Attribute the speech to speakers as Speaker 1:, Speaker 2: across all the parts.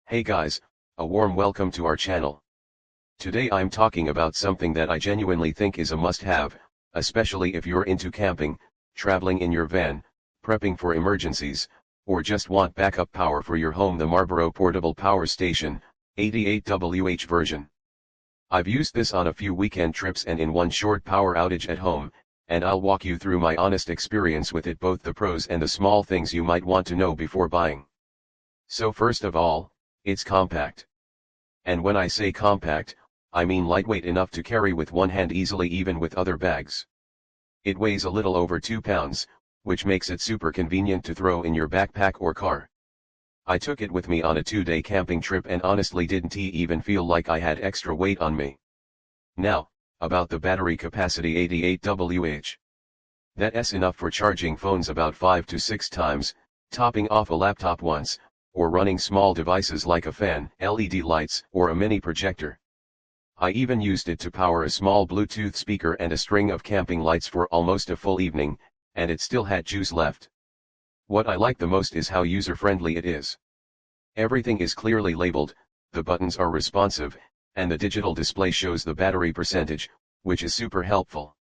Speaker 1: Hey guys, a warm welcome to our channel. Today I'm talking about something that I genuinely think is a must-have, especially if you're into camping, traveling in your van, prepping for emergencies, or just want backup power for your home: the MARBERO Portable Power Station, 88WH version. I've used this on a few weekend trips and in one short power outage at home, and I'll walk you through my honest experience with it, both the pros and the small things you might want to know before buying. So first of all, it's compact. And when I say compact, I mean lightweight enough to carry with one hand easily, even with other bags. It weighs a little over 2 pounds, which makes it super convenient to throw in your backpack or car. I took it with me on a 2-day camping trip and honestly didn't even feel like I had extra weight on me. Now, about the battery capacity: 88WH. That's enough for charging phones about 5 to 6 times, topping off a laptop once, or running small devices like a fan, LED lights, or a mini projector. I even used it to power a small Bluetooth speaker and a string of camping lights for almost a full evening, and it still had juice left. What I like the most is how user-friendly it is. Everything is clearly labeled, the buttons are responsive, and the digital display shows the battery percentage, which is super helpful.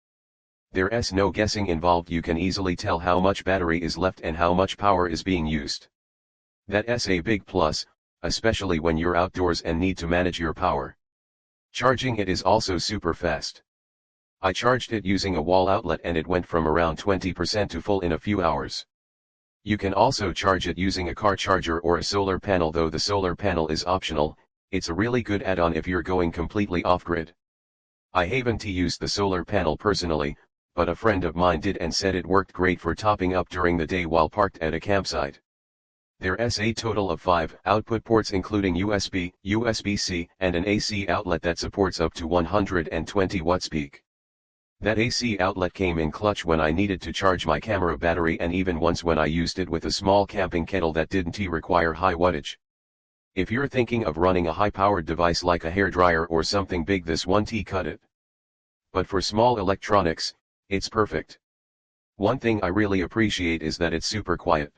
Speaker 1: There's no guessing involved. You can easily tell how much battery is left and how much power is being used. That's a big plus, especially when you're outdoors and need to manage your power. Charging it is also super fast. I charged it using a wall outlet and it went from around 20% to full in a few hours. You can also charge it using a car charger or a solar panel, though the solar panel is optional. It's a really good add-on if you're going completely off-grid. I haven't used the solar panel personally, but a friend of mine did and said it worked great for topping up during the day while parked at a campsite. There's a total of 5 output ports, including USB, USB-C, and an AC outlet that supports up to 120 watts peak. That AC outlet came in clutch when I needed to charge my camera battery, and even once when I used it with a small camping kettle that didn't require high wattage. If you're thinking of running a high-powered device like a hairdryer or something big, this won't cut it. But for small electronics, it's perfect. One thing I really appreciate is that it's super quiet.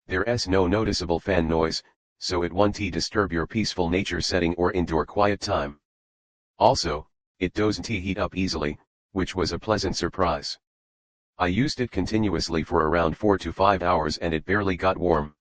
Speaker 1: There's no noticeable fan noise, so it won't disturb your peaceful nature setting or indoor quiet time. Also, it doesn't heat up easily, which was a pleasant surprise. I used it continuously for around 4 to 5 hours and it barely got warm.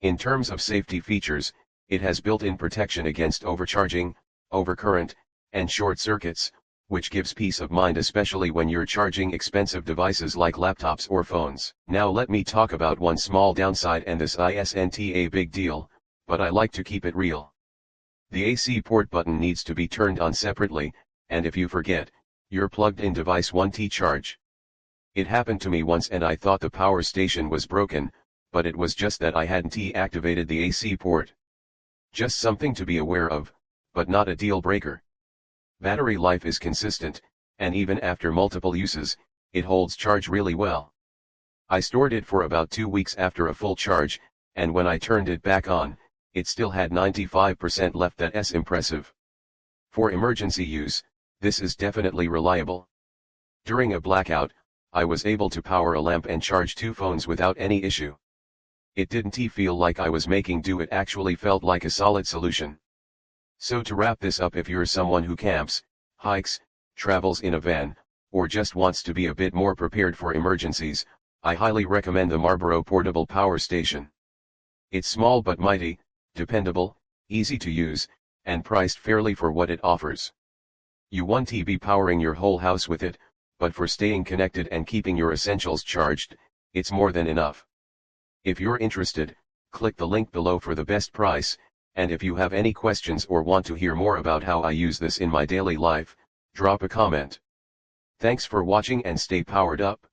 Speaker 1: In terms of safety features, it has built-in protection against overcharging, overcurrent, and short circuits, which gives peace of mind, especially when you're charging expensive devices like laptops or phones. Now let me talk about one small downside, and this isn't a big deal, but I like to keep it real. The AC port button needs to be turned on separately, and if you forget, your plugged-in device won't charge. It happened to me once and I thought the power station was broken, but it was just that I hadn't activated the AC port. Just something to be aware of, but not a deal breaker. Battery life is consistent, and even after multiple uses, it holds charge really well. I stored it for about 2 weeks after a full charge, and when I turned it back on, it still had 95% left. That's impressive. For emergency use, this is definitely reliable. During a blackout, I was able to power a lamp and charge 2 phones without any issue. It didn't feel like I was making do, it actually felt like a solid solution. So to wrap this up, if you're someone who camps, hikes, travels in a van, or just wants to be a bit more prepared for emergencies, I highly recommend the MARBERO Portable Power Station. It's small but mighty, dependable, easy to use, and priced fairly for what it offers. You won't be powering your whole house with it, but for staying connected and keeping your essentials charged, it's more than enough. If you're interested, click the link below for the best price. And if you have any questions or want to hear more about how I use this in my daily life, drop a comment. Thanks for watching and stay powered up.